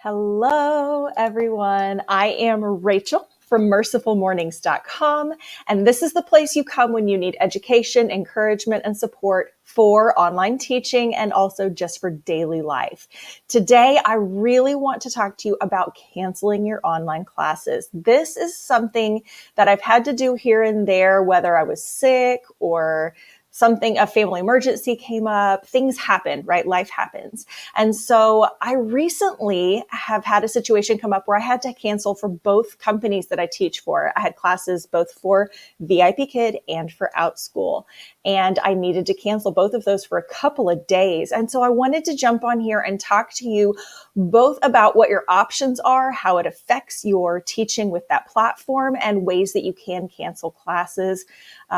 Hello, everyone. I am Rachel from mercifulmornings.com, and this is the place you come when you need education, encouragement, and support for online teaching and also just for daily life. Today, I really want to talk to you about canceling your online classes. This is something that I've had to do here and there, whether I was sick or a family emergency came up, things happen, right? Life happens. And so I recently have had a situation come up where I had to cancel for both companies that I teach for. I had classes both for VIPKid and for Outschool, and I needed to cancel both of those for a couple of days. And so I wanted to jump on here and talk to you both about what your options are, how it affects your teaching with that platform, and ways that you can cancel classes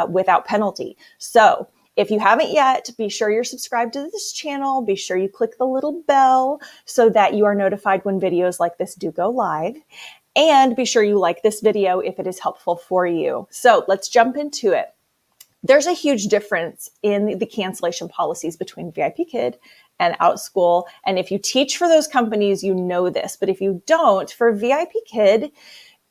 without penalty. So if you haven't yet, be sure you're subscribed to this channel. Be sure you click the little bell so that you are notified when videos like this do go live. And be sure you like this video if it is helpful for you. So let's jump into it. There's a huge difference in the cancellation policies between VIPKid and Outschool. And if you teach for those companies, you know this. But if you don't, for VIPKid,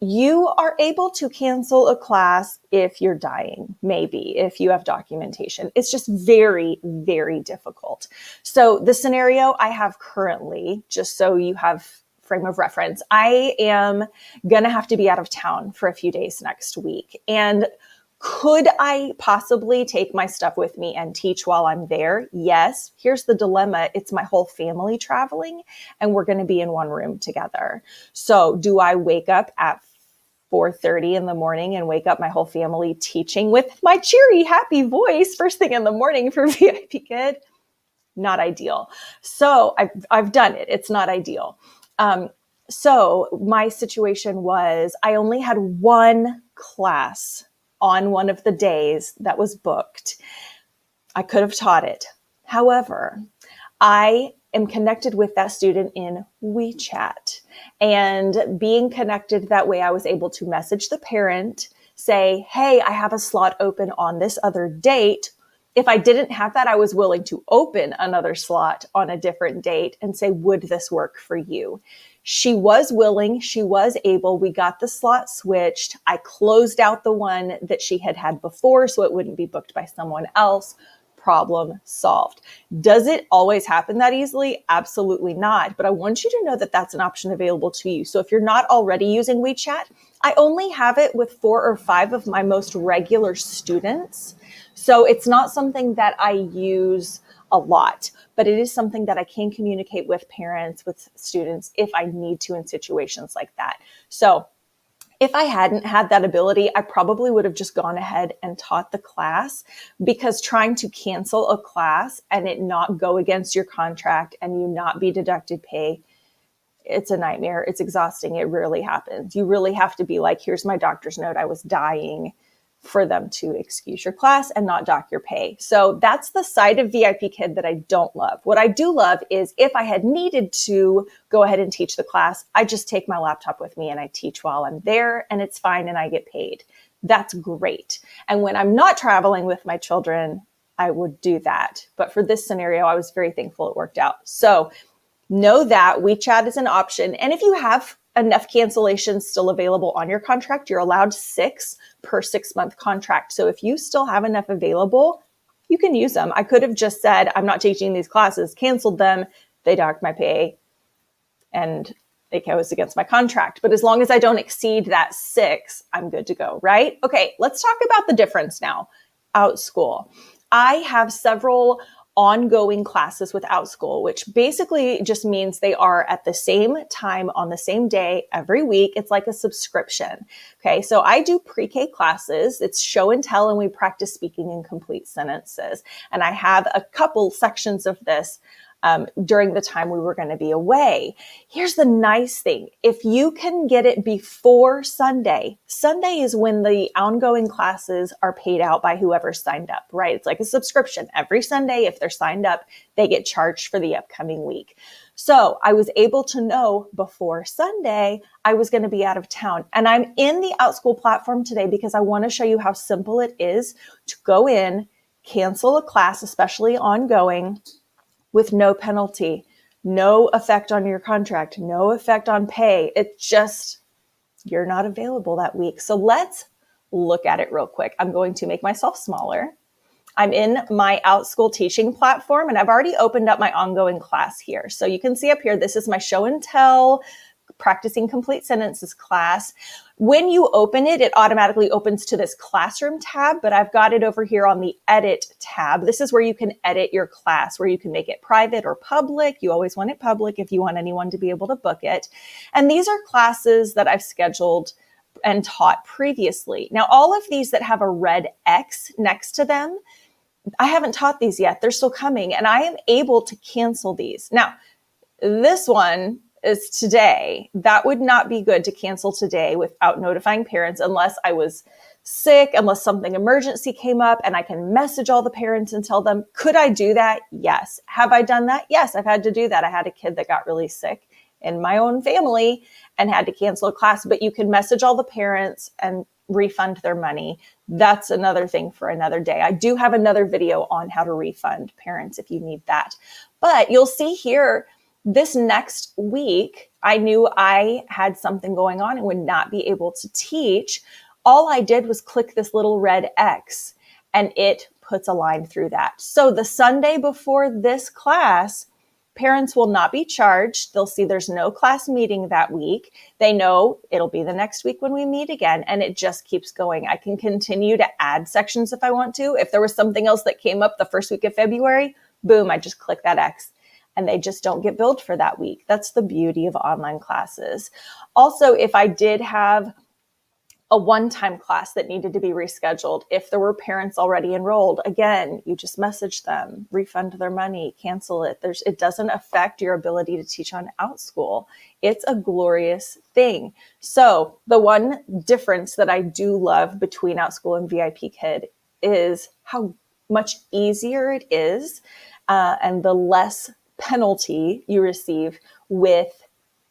you are able to cancel a class if you're dying, maybe if you have documentation. It's just very, very difficult. So the scenario I have currently, just so you have frame of reference, I am going to have to be out of town for a few days next week. And could I possibly take my stuff with me and teach while I'm there? Yes. Here's the dilemma. It's my whole family traveling, and we're going to be in one room together. So do I wake up at 4:30 in the morning and wake up my whole family teaching with my cheery, happy voice first thing in the morning for VIPKid? Not ideal. So I've done it. It's not ideal. So my situation was I only had one class on one of the days that was booked. I could have taught it. However, I am connected with that student in WeChat, and being connected that way, I was able to message the parent, say, hey, I have a slot open on this other date. If I didn't have that, I was willing to open another slot on a different date and say, would this work for you? She was willing, she was able, we got the slot switched. I closed out the one that she had before so it wouldn't be booked by someone else. Problem solved. Does it always happen that easily? Absolutely not. But I want you to know that that's an option available to you. So if you're not already using WeChat, I only have it with 4 or 5 of my most regular students. So it's not something that I use a lot, but it is something that I can communicate with parents, with students, if I need to in situations like that. So if I hadn't had that ability, I probably would have just gone ahead and taught the class, because trying to cancel a class and it not go against your contract and you not be deducted pay, it's a nightmare. It's exhausting. It rarely happens. You really have to be like, here's my doctor's note. I was dying, for them to excuse your class and not dock your pay. So that's the side of VIPKid that I don't love. What I do love is if I had needed to go ahead and teach the class, I just take my laptop with me and I teach while I'm there, and it's fine and I get paid. That's great. And when I'm not traveling with my children, I would do that. But for this scenario, I was very thankful it worked out. So know that WeChat is an option. And if you have enough cancellations still available on your contract, you're allowed 6 per 6-month contract. So if you still have enough available, you can use them. I could have just said, I'm not teaching these classes, canceled them, they docked my pay, and it goes against my contract. But as long as I don't exceed that 6, I'm good to go, right? Okay, let's talk about the difference now. Outschool. I have several ongoing classes with Outschool, which basically just means they are at the same time on the same day every week. It's like a subscription. Okay, so I do pre-K classes. It's show and tell, and we practice speaking in complete sentences. And I have a couple sections of this during the time we were going to be away. Here's the nice thing. If you can get it before Sunday, Sunday is when the ongoing classes are paid out by whoever signed up, right? It's like a subscription. Every Sunday, if they're signed up, they get charged for the upcoming week. So I was able to know before Sunday, I was going to be out of town. And I'm in the Outschool platform today because I want to show you how simple it is to go in, cancel a class, especially ongoing, with no penalty. No effect on your contract, no effect on pay. It's just, you're not available that week. So let's look at it real quick. I'm going to make myself smaller. I'm in my Outschool teaching platform, and I've already opened up my ongoing class here. So you can see up here, this is my show and tell practicing complete sentences class. When you open it, it automatically opens to this classroom tab, but I've got it over here on the edit tab. This is where you can edit your class, where you can make it private or public. You always want it public if you want anyone to be able to book it. And these are classes that I've scheduled and taught previously. Now, all of these that have a red X next to them, I haven't taught these yet. They're still coming, and I am able to cancel these. Now, this one is today. That would not be good to cancel today without notifying parents unless I was sick, unless something emergency came up, and I can message all the parents and tell them. Could I do that? Yes. Have I done that? Yes, I've had to do that. I had a kid that got really sick in my own family and had to cancel a class, but you can message all the parents and refund their money. That's another thing for another day. I do have another video on how to refund parents if you need that. But you'll see here, this next week, I knew I had something going on and would not be able to teach. All I did was click this little red X, and it puts a line through that. So the Sunday before this class, parents will not be charged. They'll see there's no class meeting that week. They know it'll be the next week when we meet again, and it just keeps going. I can continue to add sections if I want to. If there was something else that came up the first week of February, boom, I just click that X, and they just don't get billed for that week. That's the beauty of online classes. Also, if I did have a one-time class that needed to be rescheduled, if there were parents already enrolled, again, you just message them, refund their money, cancel it. It doesn't affect your ability to teach on Outschool. It's a glorious thing. So the one difference that I do love between Outschool and VIPKid is how much easier it is, and the less penalty you receive with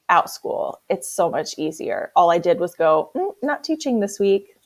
Outschool. It's so much easier. All I did was go, not teaching this week,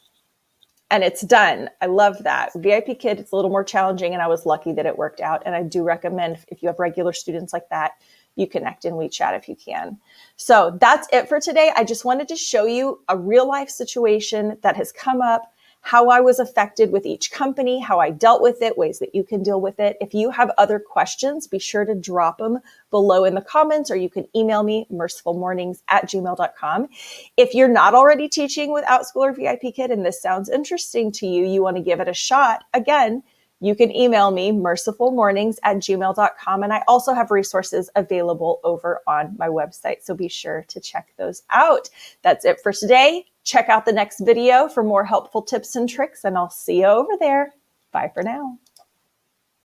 and it's done. I love that. VIPKid, it's a little more challenging, and I was lucky that it worked out. And I do recommend, if you have regular students like that, you connect in WeChat if you can. So that's it for today. I just wanted to show you a real life situation that has come up, how I was affected with each company, how I dealt with it, ways that you can deal with it. If you have other questions, be sure to drop them below in the comments, or you can email me, mercifulmornings@gmail.com. If you're not already teaching with Outschool or VIPKid and this sounds interesting to you, you want to give it a shot, again, you can email me, mercifulmornings@gmail.com. And I also have resources available over on my website, so be sure to check those out. That's it for today. Check out the next video for more helpful tips and tricks, and I'll see you over there. Bye for now.